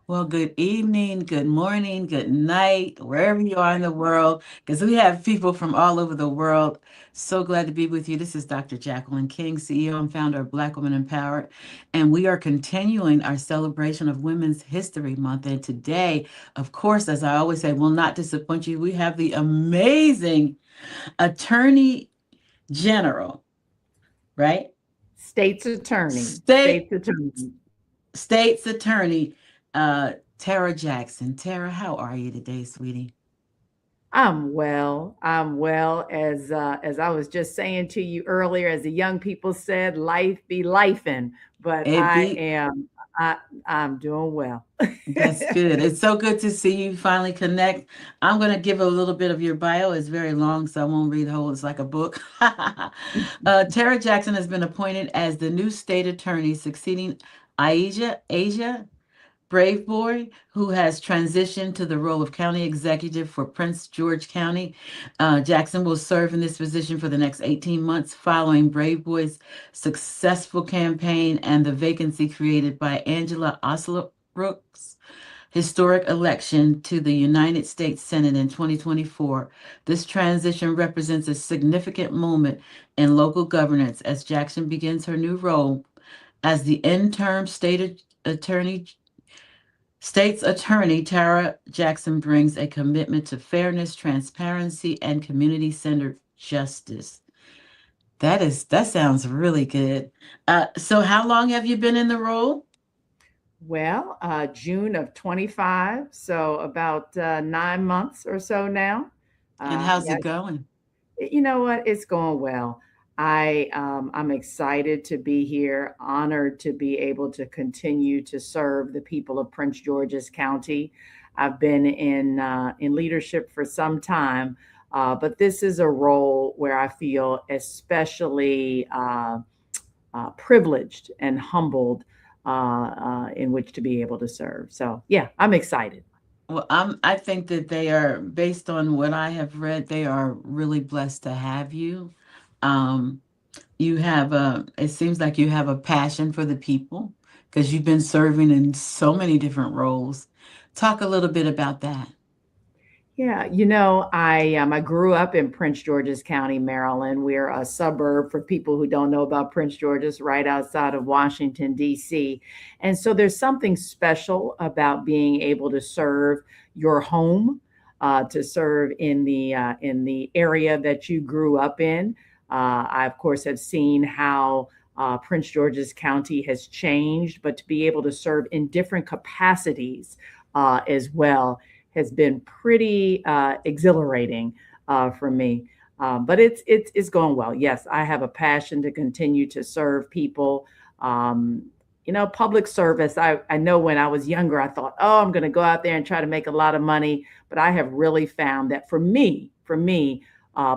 Well, good evening, good morning, good night, wherever you are in the world, because we have people from all over the world. So glad to be with you. This is Dr. Jacqueline King, CEO and founder of Black Women Empowered, and we are continuing our celebration of Women's History Month. And today, of course, as I always say, will not disappoint you, we have the amazing Attorney General, right? State's attorney, State state's attorney. State's Attorney Tara Jackson. Tara, how are you today, sweetie? I'm well. I'm well. As I was just saying to you earlier, as the young people said, life be lifing. But It be I I'm doing well. That's good. It's so good to see you finally connect. I'm going to give a little bit of your bio. It's very long, so I won't read the whole. It's like a book. Tara Jackson has been appointed as the new state attorney, succeeding Asia Braveboy, who has transitioned to the role of county executive for Prince George County. Jackson will serve in this position for the next 18 months following Braveboy's successful campaign and the vacancy created by Angela Alsobrooks' historic election to the United States Senate in 2024. This transition represents a significant moment in local governance as Jackson begins her new role as the interim attorney State's Attorney Tara Jackson brings a commitment to fairness, transparency, and community-centered justice. That sounds really good. So how long have you been in the role? Well, June of 25, so about 9 months or so now. And how's Yeah, it going? you know what? It's going well. I'm excited to be here, honored to be able to continue to serve the people of Prince George's County. I've been in leadership for some time, but this is a role where I feel especially privileged and humbled in which to be able to serve. So yeah, I'm excited. Well, I think that they are, based on what I have read, they are really blessed to have you. Um, it seems like you have a passion for the people because you've been serving in so many different roles. Talk a little bit about that. Yeah, I grew up in Prince George's County, Maryland. We're a suburb for people who don't know about Prince George's, right outside of Washington D.C. And so there's something special about being able to serve your home, to serve in the area that you grew up in. I of course have seen how Prince George's County has changed, but to be able to serve in different capacities as well has been pretty exhilarating for me. But it's going well. Yes, I have a passion to continue to serve people. Public service. I know when I was younger, I thought, oh, I'm going to go out there and try to make a lot of money. But I have really found that for me,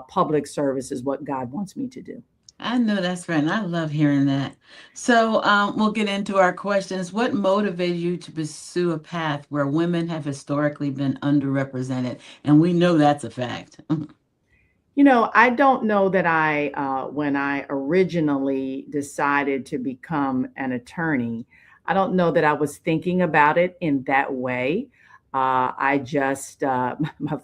public service is what God wants me to do. I know that's right. And I love hearing that. So we'll get into our questions. What motivated you to pursue a path where women have historically been underrepresented? And we know that's a fact. I don't know that when I originally decided to become an attorney, I don't know that I was thinking about it in that way. My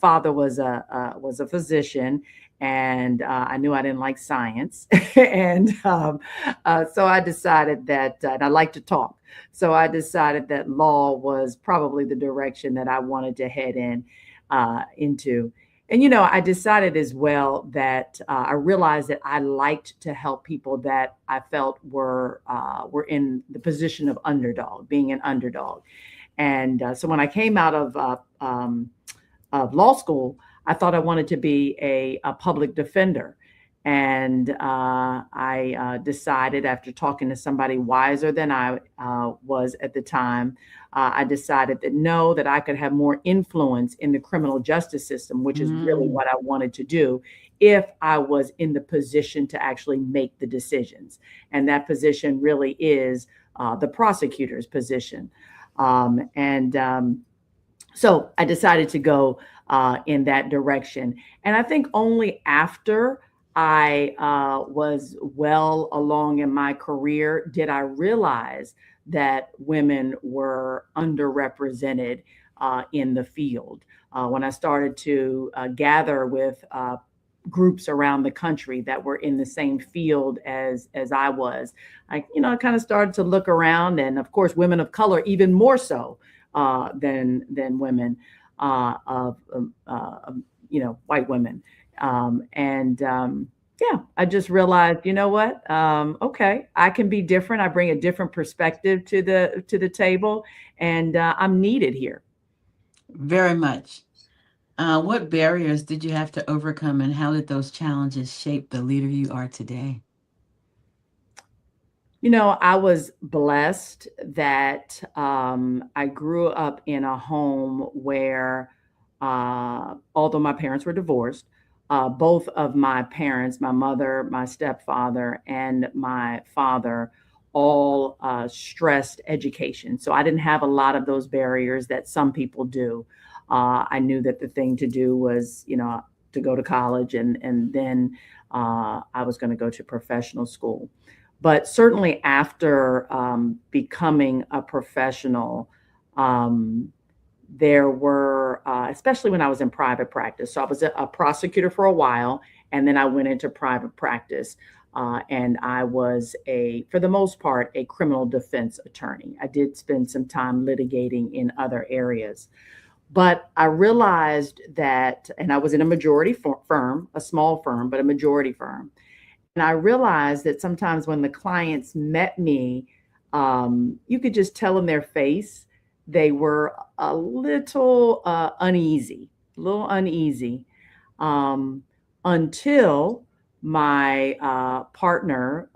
father was a physician, and I knew I didn't like science, and so I decided that, and I like to talk. So I decided that law was probably the direction that I wanted to head into. And I decided as well that I realized that I liked to help people that I felt were in the position of underdog, being an underdog. And so when I came out of law school, I thought I wanted to be a public defender. And I decided, after talking to somebody wiser than I was at the time, I decided that no, that I could have more influence in the criminal justice system, which is really Mm, what I wanted to do if I was in the position to actually make the decisions. And that position really is the prosecutor's position. So I decided to go in that direction. And I think only after I was well along in my career did I realize that women were underrepresented in the field. When I started to gather with groups around the country that were in the same field as I was, I kind of started to look around, and of course, women of color even more so than women white women, yeah, I just realized, you know what? Okay, I can be different. I bring a different perspective to the table, and I'm needed here. Very much. What barriers did you have to overcome, and how did those challenges shape the leader you are today? I was blessed that I grew up in a home where, although my parents were divorced, both of my parents, my mother, my stepfather, and my father, all stressed education. So I didn't have a lot of those barriers that some people do. I knew that the thing to do was, to go to college, and then I was going to go to professional school. But certainly after becoming a professional, um, there were, especially when I was in private practice. So I was a prosecutor for a while, and then I went into private practice. And I was for the most part, a criminal defense attorney. I did spend some time litigating in other areas. But I realized that, and I was in a majority firm, a small firm, but a majority firm. And I realized that sometimes when the clients met me, you could just tell in their face they were a little uneasy, um, until my partner,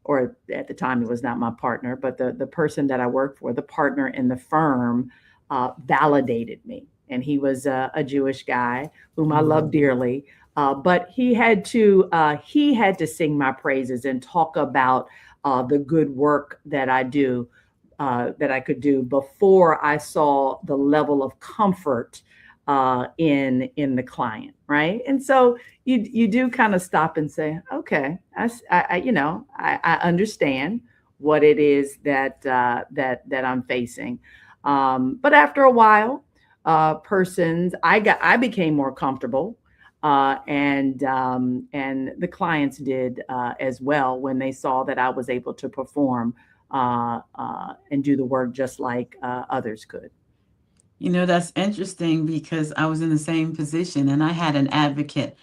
or at the time it was not my partner, but the person that I worked for, the partner in the firm, validated me. And he was a Jewish guy whom I love Mm. dearly. But he had to sing my praises and talk about the good work that that I could do before I saw the level of comfort in the client, right? And so you do kind of stop and say, okay, I understand what it is that I'm facing. But after a while, I became more comfortable, and the clients did as well when they saw that I was able to perform and do the work just like others could. That's interesting because I was in the same position and I had an advocate.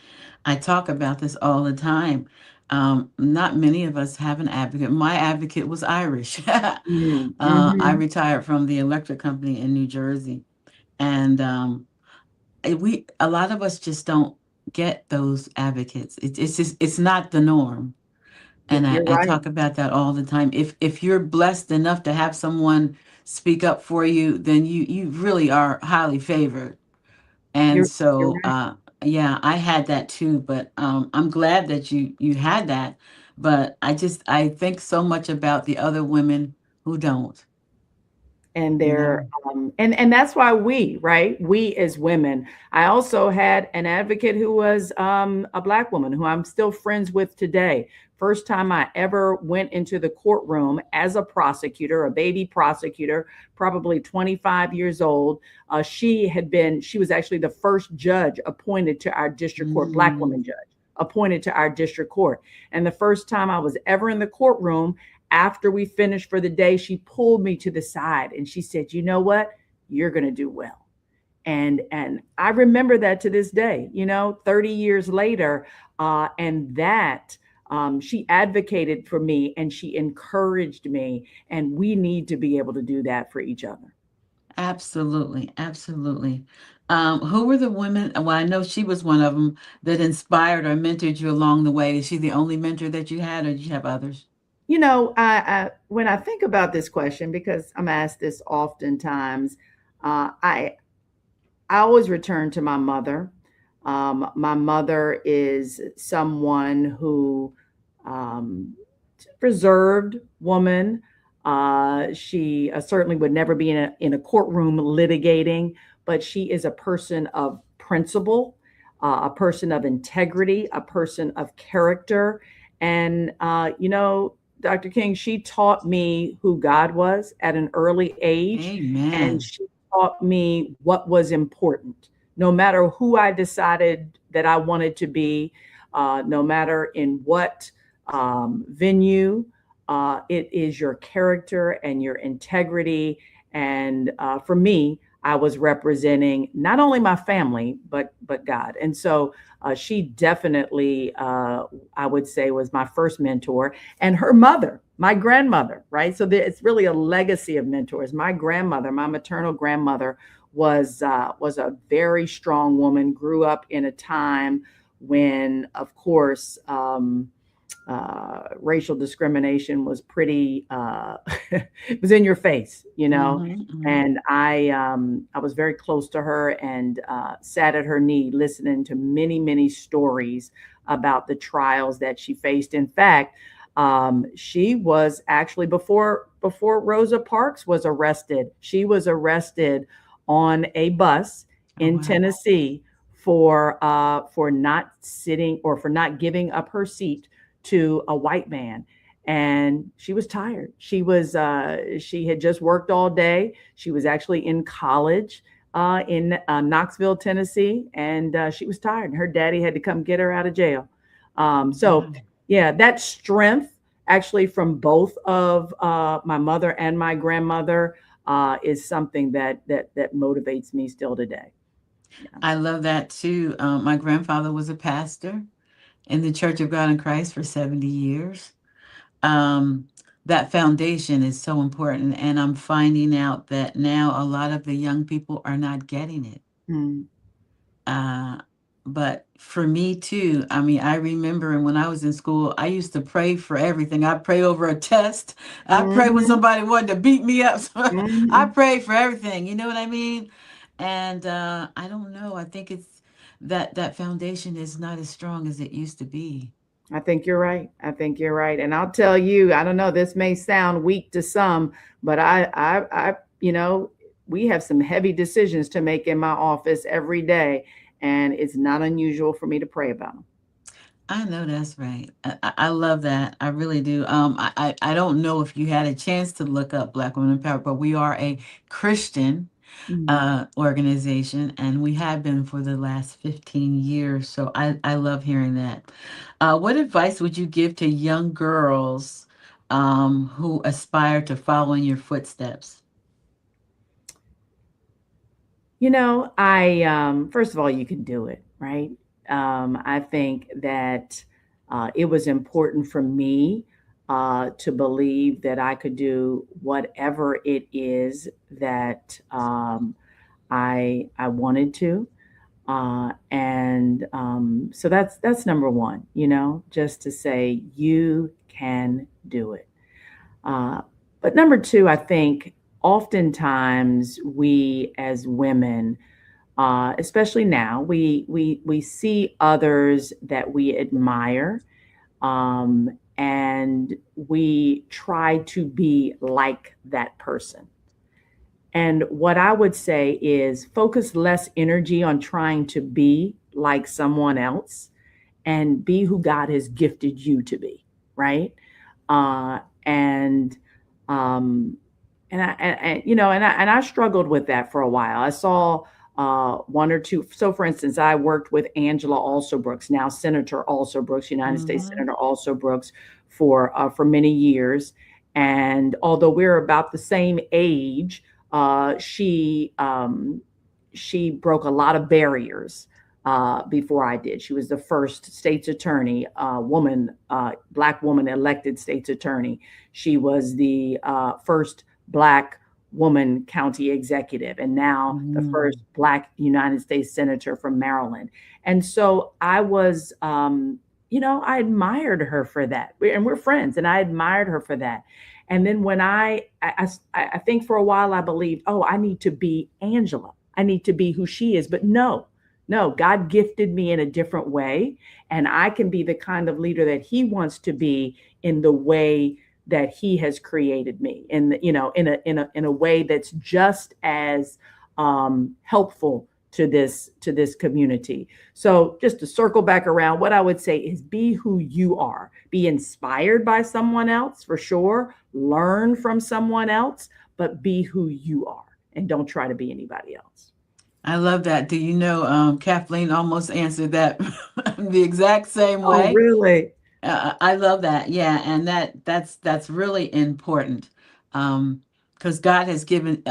I talk about this all the time. Not many of us have an advocate. My advocate was Irish. I Mm-hmm. retired from the electric company in New Jersey, and a lot of us just don't get those advocates. It's just it's not the norm. And I, You're I right. talk about that all the time. If you're blessed enough to have someone speak up for you, then you really are highly favored. And You're so right. yeah, I had that too, but I'm glad that you had that. But I think so much about the other women who don't, And you they're know. and that's why we as women. I also had an advocate who was a black woman who I'm still friends with today. First time I ever went into the courtroom as a prosecutor, a baby prosecutor, probably 25 years old. She was actually the first judge appointed to our district court, black Mm. woman judge appointed to our district court. And the first time I was ever in the courtroom, after we finished for the day, she pulled me to the side and she said, "You know what? You're going to do well." And I remember that to this day, 30 years later. And that she advocated for me and she encouraged me. And we need to be able to do that for each other. Absolutely, absolutely. Who were the women? Well, I know she was one of them that inspired or mentored you along the way. Is she the only mentor that you had, or did you have others? When I think about this question, because I'm asked this oftentimes, uh, I I always return to my mother. My mother is someone who, um, reserved woman. She certainly would never be in a courtroom litigating, but she is a person of principle, a person of integrity, a person of character, and Dr. King, she taught me who God was at an early age, and Amen. she taught me what was important. No matter who I decided that I wanted to be, no matter in what venue, it is your character and your integrity. And for me, I was representing not only my family but God. And so she definitely, I would say, was my first mentor, and her mother, my grandmother, right? So it's really a legacy of mentors. My grandmother, my maternal grandmother, was a very strong woman. Grew up in a time when, of course, racial discrimination was pretty it was in your face, you know. Hmm. Hmm. And I was very close to her, and sat at her knee listening to many stories about the trials that she faced. In fact, she was actually, before Rosa Parks was arrested, she was arrested on a bus Oh, in wow. Tennessee for not sitting, or for not giving up her seat to a white man. And she was tired. She had just worked all day. She was actually in college in Knoxville, Tennessee, and she was tired. Her daddy had to come get her out of jail. So Wow. yeah, that strength, actually, from both of my mother and my grandmother, is something that motivates me still today. Yeah. I love that too. My grandfather was a pastor in the Church of God in Christ for 70 years. Um, that foundation is so important. And I'm finding out that now a lot of the young people are not getting it. Mm. Uh, but for me too, I mean, I remember when I was in school, I used to pray for everything. I pray over a test. I pray when Hmm. somebody wanted to beat me up. So I Hmm. prayed for everything. You know what I mean? And I don't know. I think it's that foundation is not as strong as it used to be. I think you're right. I think you're right. And I'll tell you, I don't know, this may sound weak to some, but you know, we have some heavy decisions to make in my office every day, and it's not unusual for me to pray about I know that's right. I love that. I really do. I don't know if you had a chance to look up Black Women in Power, but we are a Christian them. organization, and we have been for the last 15 years. So I love hearing that. What advice would you give to young girls who aspire to follow in your footsteps? You know, I first of all, you can do it, right? I think that it was important for me to believe that I could do whatever it is that I wanted to, and so that's number one. You know, just to say you can do it. Uh, but number two, I think oftentimes we as women, especially now, we see others that we admire, and we try to be like that person. And what I would say is focus less energy on trying to be like someone else, and be who God has gifted you to be, right? And um, and you know, and I struggled with that for a while. I saw one or two. So, for instance, I worked with Angela Alsobrooks, now Senator Alsobrooks, United States Hmm. Senator Alsobrooks, for many years. And although we're about the same age, she broke a lot of barriers before I did. She was the first state's attorney, woman, Black woman elected state's attorney. She was the first Black woman county executive, and now the first Hmm. Black United States senator from Maryland. And so I was, you know, I admired her for that. And we're friends, and I admired her for that. And then when I think for a while I believed, oh, I need to be Angela. I need to be who she is. But no, God gifted me in a different way, and I can be the kind of leader that He wants to be in the way that He has created me, in you know, in a way that's just as helpful to this community. So just to circle back around, what I would say is be who you are. Be inspired by someone else for sure. Learn from someone else, but be who you are and don't try to be anybody else. I love that. Do you know, Kathleen almost answered that the exact same Oh, way. really? I love that. Yeah, and that's really important, because God has given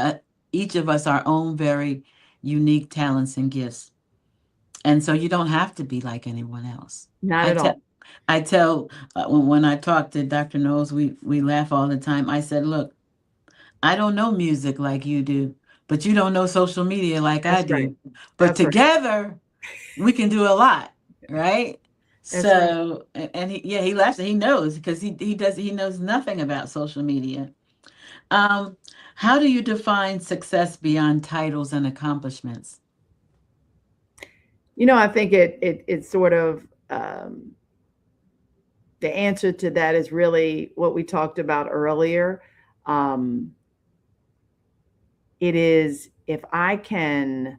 each of us our own very unique talents and gifts, and so you don't have to be like anyone else. Not I at tell all. I tell when I talk to Dr. Knowles, we laugh all the time. I said, look, I don't know music like you do, but you don't know social media like I That's right. do, but That's right. together we can do a lot, right? That's right. So, and he, yeah, he laughs and he knows because he knows nothing about social media. Um, how do you define success beyond titles and accomplishments? I think it sort of the answer to that is really what we talked about earlier. Um, it is if I can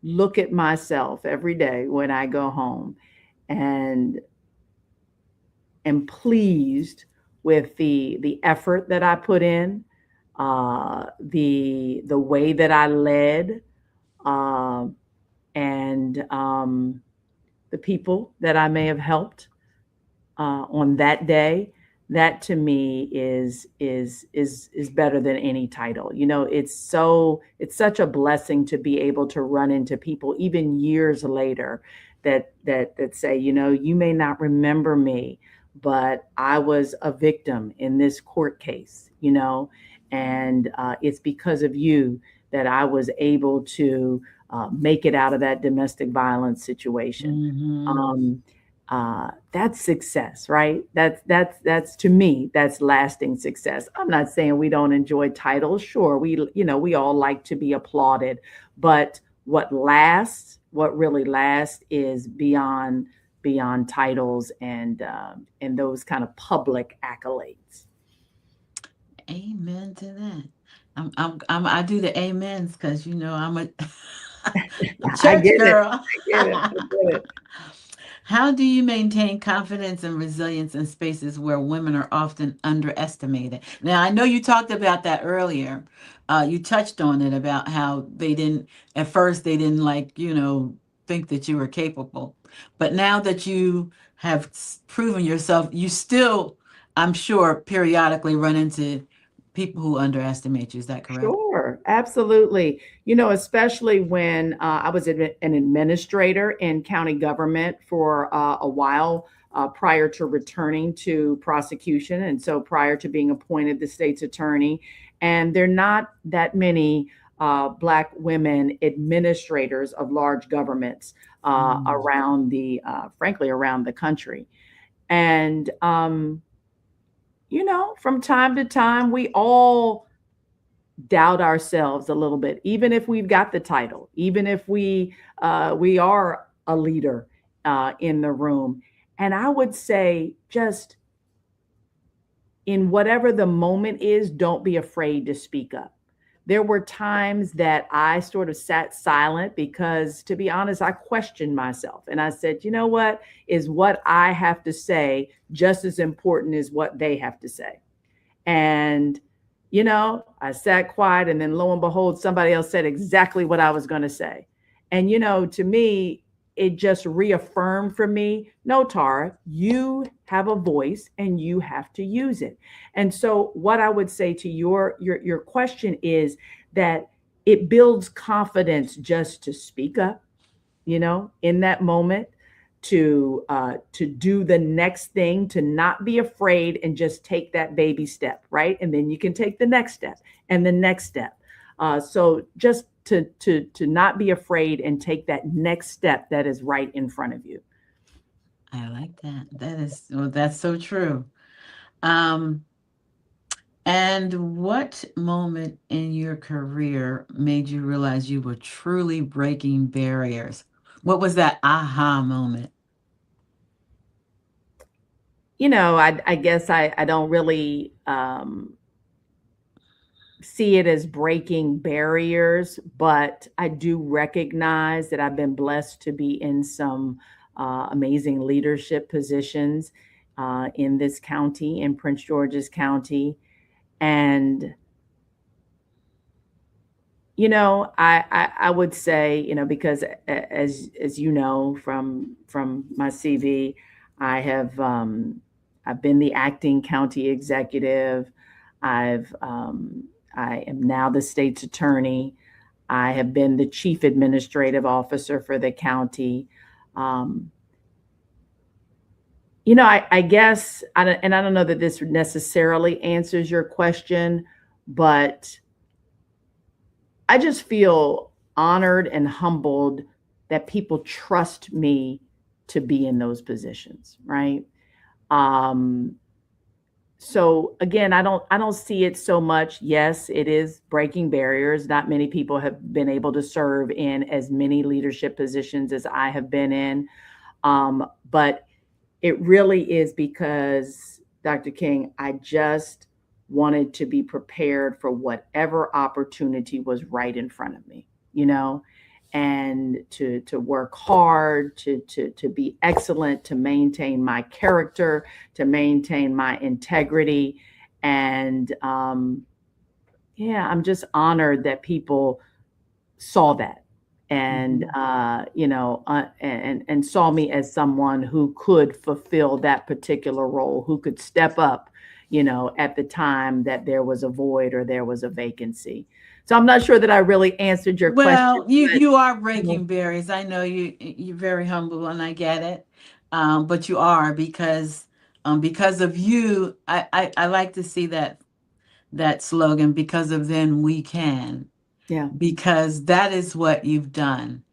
look at myself every day when I go home and am pleased with the effort that I put in, the way that I led, uh, and the people that I may have helped on that day. That to me is better than any title. It's such a blessing to be able to run into people even years later that say, you may not remember me, but I was a victim in this court case, and it's because of you that I was able to make it out of that domestic violence situation. Hmm. That's success, right? That's to me, that's lasting success. I'm not saying we don't enjoy titles. Sure, we all like to be applauded, but what really lasts, is beyond titles and those kind of public accolades. Amen to that. I do the amens because I'm a, a I church get it. girl. I get it. I get it. How do you maintain confidence and resilience in spaces where women are often underestimated? Now, I know you talked about that earlier. You touched on it about how at first, they didn't think that you were capable. But now that you have proven yourself, you still, I'm sure, periodically run into people who underestimate you. Is that correct? Sure, absolutely. Especially when I was an administrator in county government for a while prior to returning to prosecution. And so prior to being appointed the state's attorney. And there are not that many Black women administrators of large governments Mm. frankly, around the country. And, from time to time, we all doubt ourselves a little bit, even if we've got the title, even if we are a leader in the room. And I would say, just in whatever the moment is, don't be afraid to speak up. There were times that I sort of sat silent because, to be honest, I questioned myself. And I said, you know what? Is what I have to say just as important as what they have to say? And, I sat quiet, and then lo and behold, somebody else said exactly what I was going to say. And, to me, it just reaffirmed for me, no, Tara, you have a voice and you have to use it. And so what I would say to your question is that it builds confidence just to speak up, in that moment, to do the next thing, to not be afraid and just take that baby step, right? And then you can take the next step and the next step. So just to not be afraid and take that next step that is right in front of you. I like that. That's so true. Um, And what moment in your career made you realize you were truly breaking barriers? What was that aha moment? I guess I don't really see it as breaking barriers, but I do recognize that I've been blessed to be in some amazing leadership positions in this county, in Prince George's County. And I would say, because as you know from my CV, I have I've been the acting county executive. I am now the state's attorney. I have been the chief administrative officer for the county. Um, I guess, and I don't know that this necessarily answers your question, but I just feel honored and humbled that people trust me to be in those positions, right? Um, so again, I don't see it so much. Yes, it is breaking barriers. Not many people have been able to serve in as many leadership positions as I have been in. But it really is because, Dr. King, I just wanted to be prepared for whatever opportunity was right in front of me, and to work hard, to be excellent, to maintain my character, to maintain my integrity. And yeah, I'm just honored that people saw that, and Mhm. and saw me as someone who could fulfill that particular role, who could step up, at the time that there was a void or there was a vacancy. So I'm not sure that I really answered your question, Well, you but you are you know, breaking barriers. I know you're very humble, and I get it. But you are because of you. I like to see that slogan, because of them we can, yeah, because that is what you've done.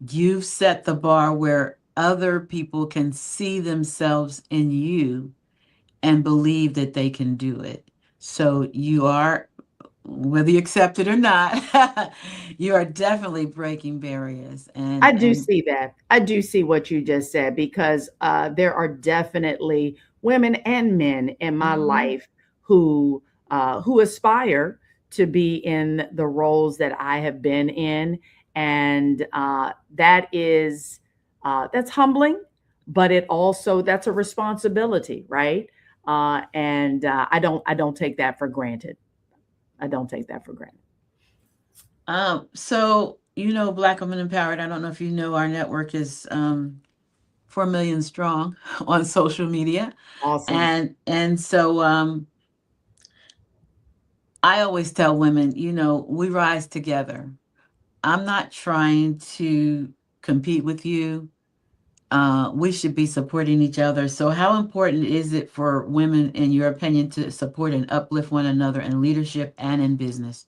You've set the bar where other people can see themselves in you and believe that they can do it. So you are, whether you accept it or not, you are definitely breaking barriers. I And do see that. I do see what you just said, because there are definitely women and men in my Mhm. life who aspire to be in the roles that I have been in, and that's humbling, but that's a responsibility, right? And I don't take that for granted. I don't take that for granted. So Black Women Empowered. I don't know if you know, our network is 4 million strong on social media, Awesome. and so I always tell women, we rise together. I'm not trying to compete with you. We should be supporting each other. So, how important is it for women, in your opinion, to support and uplift one another in leadership and in business?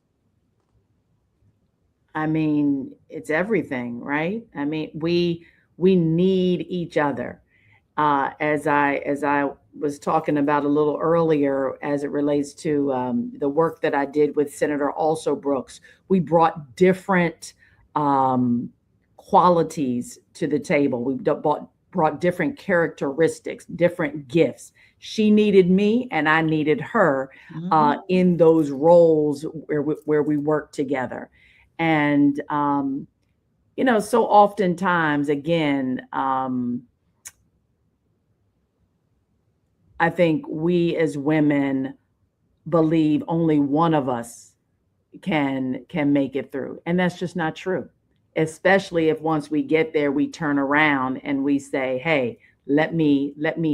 I mean, it's everything, right? I mean, we need each other. As I was talking about a little earlier, as it relates to the work that I did with Senator Alsobrooks, we brought different um, qualities to the table. Brought different characteristics, different gifts. She needed me, and I needed her Mhm. in those roles where we worked together. And so oftentimes, again, I think we as women believe only one of us can make it through, and that's just not true. Especially if once we get there, we turn around and we say, "Hey, let me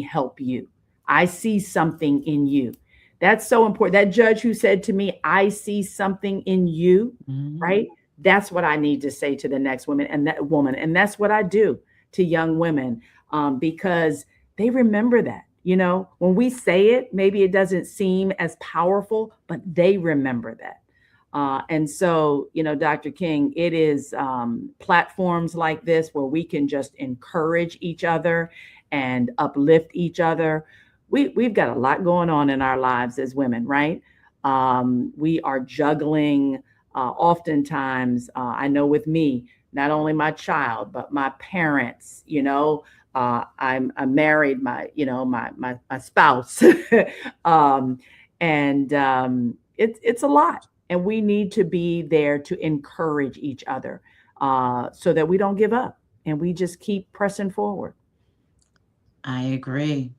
help you. I see something in you." That's so important. That judge who said to me, "I see something in you," Mhm. right? That's what I need to say to the next woman, and that's what I do to young women, because they remember that. When we say it, maybe it doesn't seem as powerful, but they remember that. And so, Dr. King, it is platforms like this where we can just encourage each other and uplift each other. We've got a lot going on in our lives as women, right? We are juggling, oftentimes, I know with me, not only my child, but my parents, I'm married, my spouse, um, and it's a lot. And we need to be there to encourage each other, so that we don't give up and we just keep pressing forward. I agree.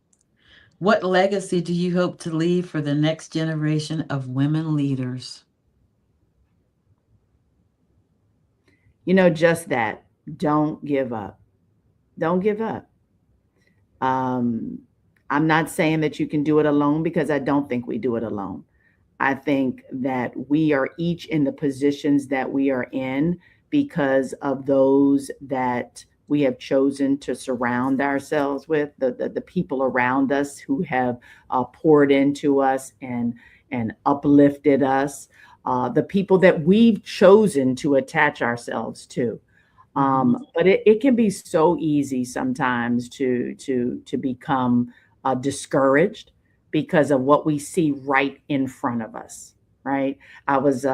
What legacy do you hope to leave for the next generation of women leaders? Just that. Don't give up. Don't give up. Um, I'm not saying that you can do it alone, because I don't think we do it alone. I think that we are each in the positions that we are in because of those that we have chosen to surround ourselves with, the people around us who have poured into us and uplifted us, the people that we've chosen to attach ourselves to. Mhm. But it can be so easy sometimes to become discouraged because of what we see right in front of us. Right. I was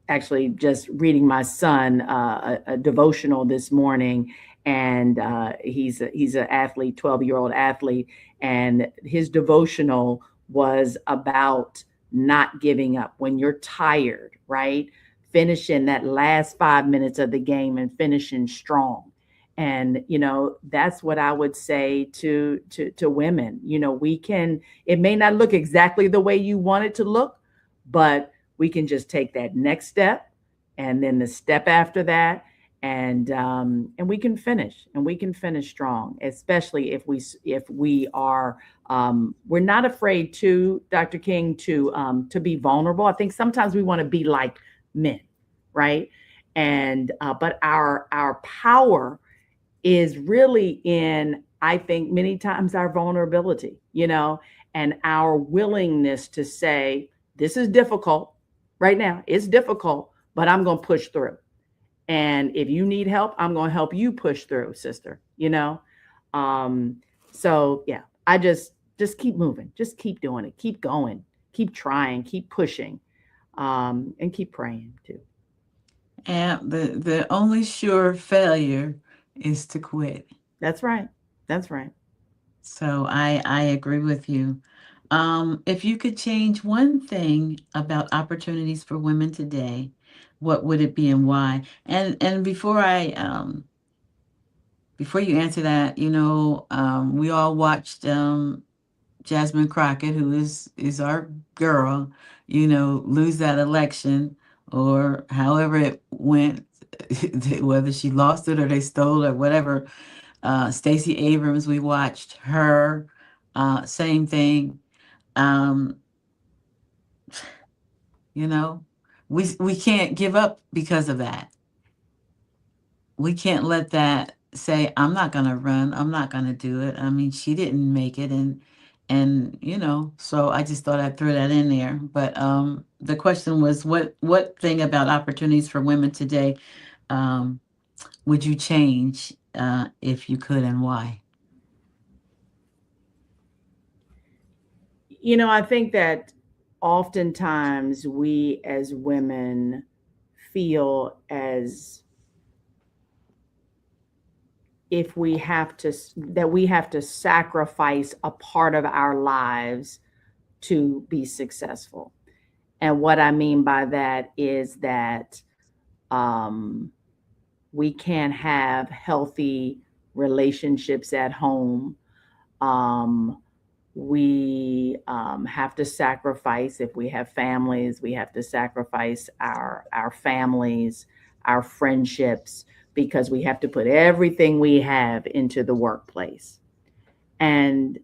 actually just reading my son a devotional this morning, and he's an athlete, 12-year-old athlete, and his devotional was about not giving up when you're tired, right? Finishing that last 5 minutes of the game and finishing strong. And that's what I would say to women. We can, it may not look exactly the way you want it to look, but we can just take that next step and then the step after that, and we can finish strong, especially if we are, we're not afraid to, Dr. King, to be vulnerable. I think sometimes we want to be like men, right? And but our power is really in, I think, many times our vulnerability, and our willingness to say, this is difficult right now. It's difficult, but I'm going to push through. And if you need help, I'm going to help you push through, sister. Um, so yeah, I just keep moving, just keep doing it, keep going, keep trying, keep pushing, and keep praying too. And the only sure failure is to quit. That's right. That's right. So I agree with you. If you could change one thing about opportunities for women today, what would it be and why? And before you answer that, we all watched Jasmine Crockett, who is our girl, lose that election, or however it went, whether she lost it or they stole it or whatever. Stacey Abrams, we watched her, same thing. Um, you know, we can't give up because of that. We can't let that say, I'm not gonna run, I'm not gonna do it. I mean, she didn't make it, and so I just thought I'd throw that in there. But the question was, what thing about opportunities for women today um would you change, if you could, and why? I think that oftentimes we as women feel as if we have to sacrifice a part of our lives to be successful. And what I mean by that is that um, we can't have healthy relationships at home. Um, we have to sacrifice, if we have families, we have to sacrifice our families, our friendships, because we have to put everything we have into the workplace. And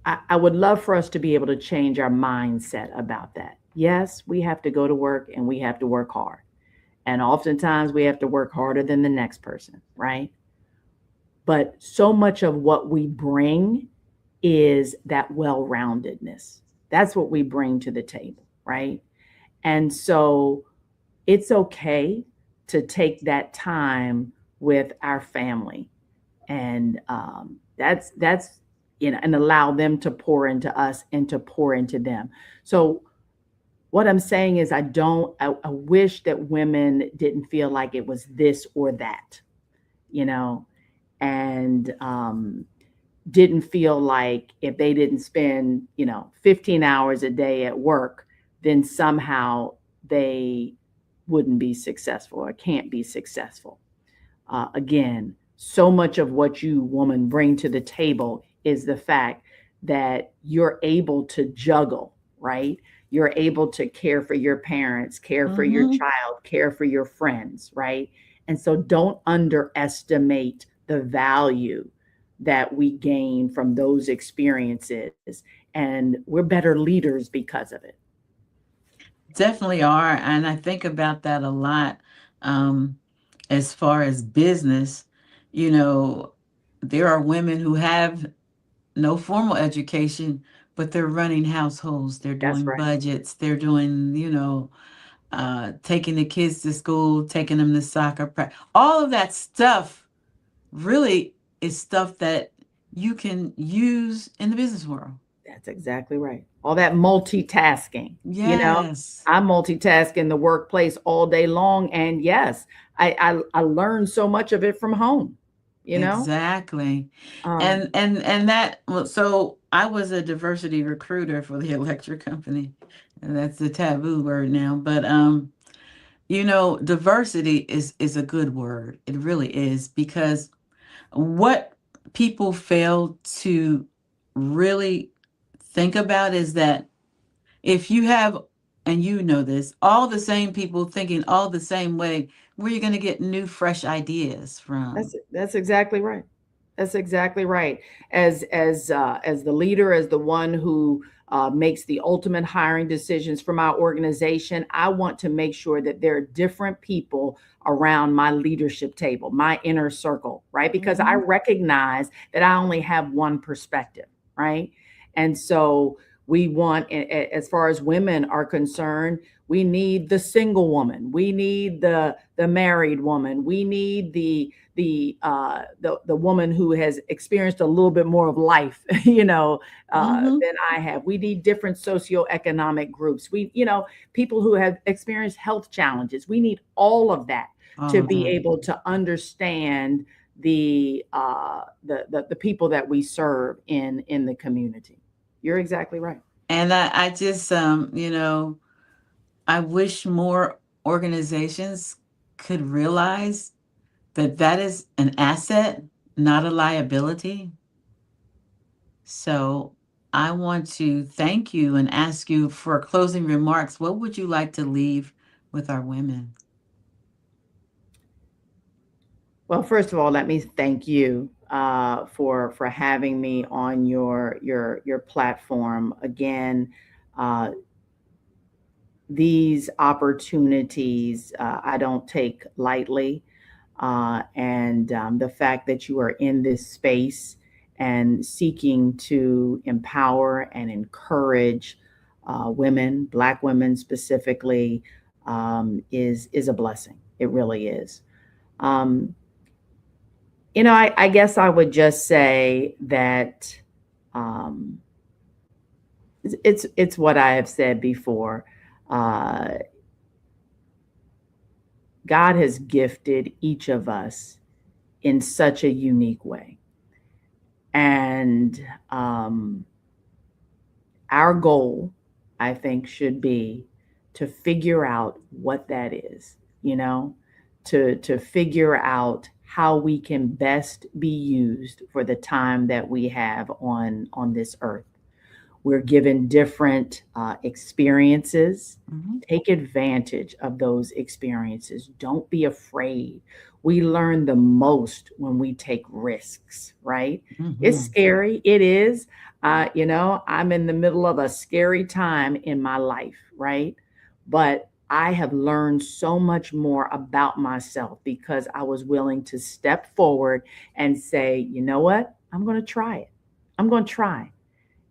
I would love for us to be able to change our mindset about that. Yes, we have to go to work and we have to work hard. And oftentimes we have to work harder than the next person, right? But so much of what we bring is that well roundedness. That's what we bring to the table, right? And so it's okay to take that time with our family, and that's and allow them to pour into us and to pour into them. So what I'm saying is, I wish that women didn't feel like it was this or that, you know and didn't feel like if they didn't spend, 15 hours a day at work, then somehow they wouldn't be successful or can't be successful. Again, so much of what you woman bring to the table is the fact that you're able to juggle, right? You're able to care for your parents, care for your Mm-hmm. child, care for your friends, right? And so don't underestimate the value that we gain from those experiences. And we're better leaders because of it. Definitely are. And I think about that a lot. Um, as far as business, you know, there are women who have no formal education, but they're running households, they're That's doing right. budgets, they're doing, taking the kids to school, taking them to soccer practice. All of that stuff really is stuff that you can use in the business world. That's exactly right. All that multitasking, you know, Yes, I multitask in the workplace all day long. And yes, I learned so much of it from home, you know? exactly. Um, And that well, so I was a diversity recruiter for the electric company. And that's the taboo word now, but diversity is a good word. It really is because what people fail to really think about is that if you have, and you know this, all the same people thinking all the same way, where you're going to get new, fresh ideas from. that's exactly right. That's exactly right. As the leader, as the one who makes the ultimate hiring decisions for my organization, I want to make sure that there are different people around my leadership table, my inner circle, right? Because I Hmm. recognize that I only have one perspective, right? And so we want, as far as women are concerned, we need the single woman, we need the married woman, we need the woman who has experienced a little bit more of life, Hmm. than I have. We need different socioeconomic groups. People who have experienced health challenges. We need all of that All to of be that. able to understand the people that we serve in the community. You're exactly right. And I just, I wish more organizations could realize that that is an asset, not a liability. So I want to thank you and ask you for closing remarks. What would you like to leave with our women? Well, first of all, let me thank you for having me on your platform again. Uh, these opportunities I don't take lightly, and the fact that you are in this space and seeking to empower and encourage women, Black women specifically, is a blessing. It really is. Um, I guess I would just say that um, it's what I have said before. Uh, God has gifted each of us in such a unique way, and um, our goal, I think, should be to figure out what that is. You know, to figure out how we can best be used for the time that we have on this earth. We're given different experiences. Hmm. Take advantage of those experiences. Don't be afraid. We learn the most when we take risks, right? It's Hmm. scary. It is. I'm in the middle of a scary time in my life, right? But I have learned so much more about myself because I was willing to step forward and say, you know what? I'm going to try it. I'm going to try.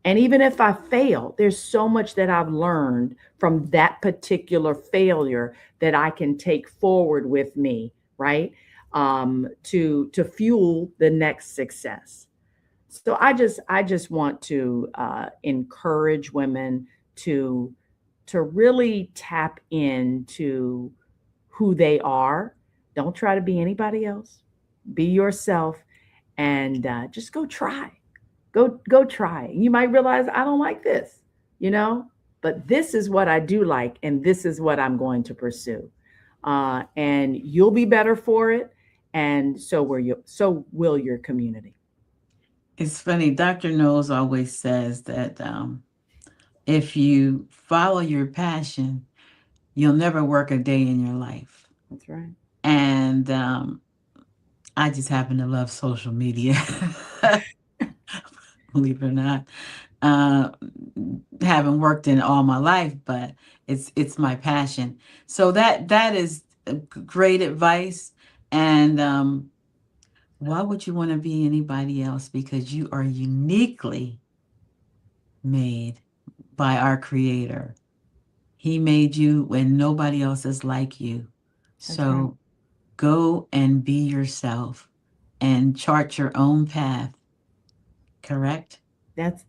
And even if I fail, there's so much that I've learned from that particular failure that I can take forward with me, right? To fuel the next success. So I just want to encourage women to to really tap into who they are. Don't try to be anybody else. Be yourself, and just go try. Go try it. You might realize I don't like this, you know, but this is what I do like, and this is what I'm going to pursue. And you'll be better for it, and so will your community. It's funny. Dr. Knowles always says that if you follow your passion, you'll never work a day in your life. That's right. And I just happen to love social media, believe it or not. Uh, haven't worked in all my life, but it's my passion. So that is great advice. And why would you want to be anybody else? Because you are uniquely made by our Creator. He made you when nobody else is like you. That's right. So go and be yourself and chart your own path, correct? That's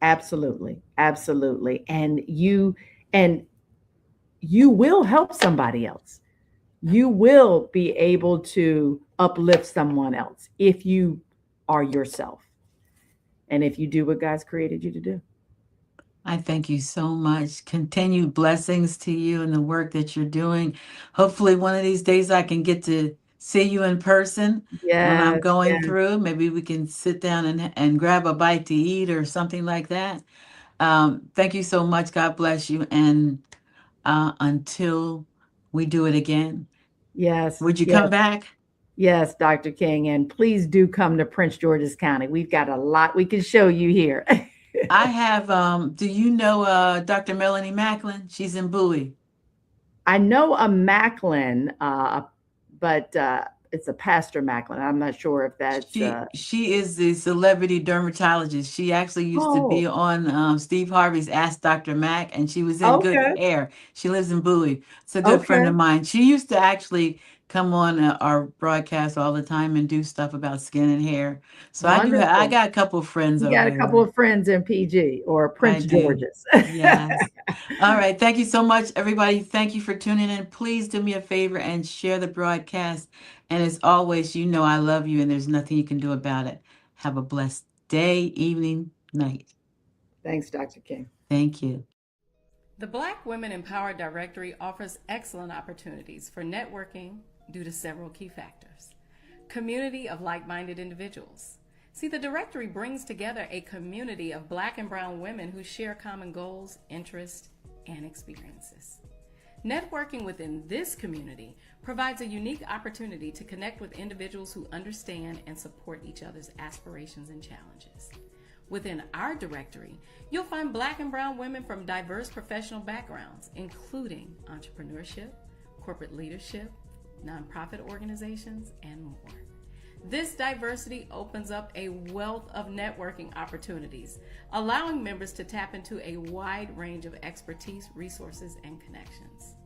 absolutely. And you will help somebody else. You will be able to uplift someone else if you are yourself and if you do what God's created you to do. I thank you so much. Continued blessings to you and the work that you're doing. Hopefully, one of these days I can get to see you in person when I'm Yes, going yes, through. Maybe we can sit down and grab a bite to eat or something like that. Thank you so much. God bless you. And until we do it again, yes, would you come yes, back? yes, Dr. King. And please do come to Prince George's County. We've got a lot we can show you here. I have, do you know Dr. Melanie Macklin? She's in Bowie. I know a Macklin, but it's a Pastor Macklin. I'm not sure if that's. She is the celebrity dermatologist. She actually used to be Oh, on Steve Harvey's Ask Dr. Mac, and she was in Good okay, Hair. She lives in Bowie. It's a good friend okay, of mine. She used to actually come on our broadcast all the time and do stuff about skin and hair. So I wonderful. got a couple of friends You got over a couple there. of friends in PG or I Prince do. George's. Yes. All right. Thank you so much, everybody. Thank you for tuning in. Please do me a favor and share the broadcast. And as always, you know I love you and there's nothing you can do about it. Have a blessed day, evening, night. Thanks, Dr. King. Thank you. The Black Women Empowered Directory offers excellent opportunities for networking due to several key factors. Community of like-minded individuals. See, the directory brings together a community of Black and brown women who share common goals, interests, and experiences. Networking within this community provides a unique opportunity to connect with individuals who understand and support each other's aspirations and challenges. Within our directory, you'll find Black and brown women from diverse professional backgrounds, including entrepreneurship, corporate leadership, nonprofit organizations, and more. This diversity opens up a wealth of networking opportunities, allowing members to tap into a wide range of expertise, resources, and connections.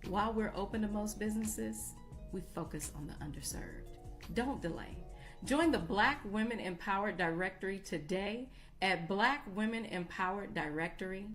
While we're open to most businesses, we focus on the underserved. Don't delay. Join the Black Women Empowered Directory today at blackwomenempowereddirectory.com.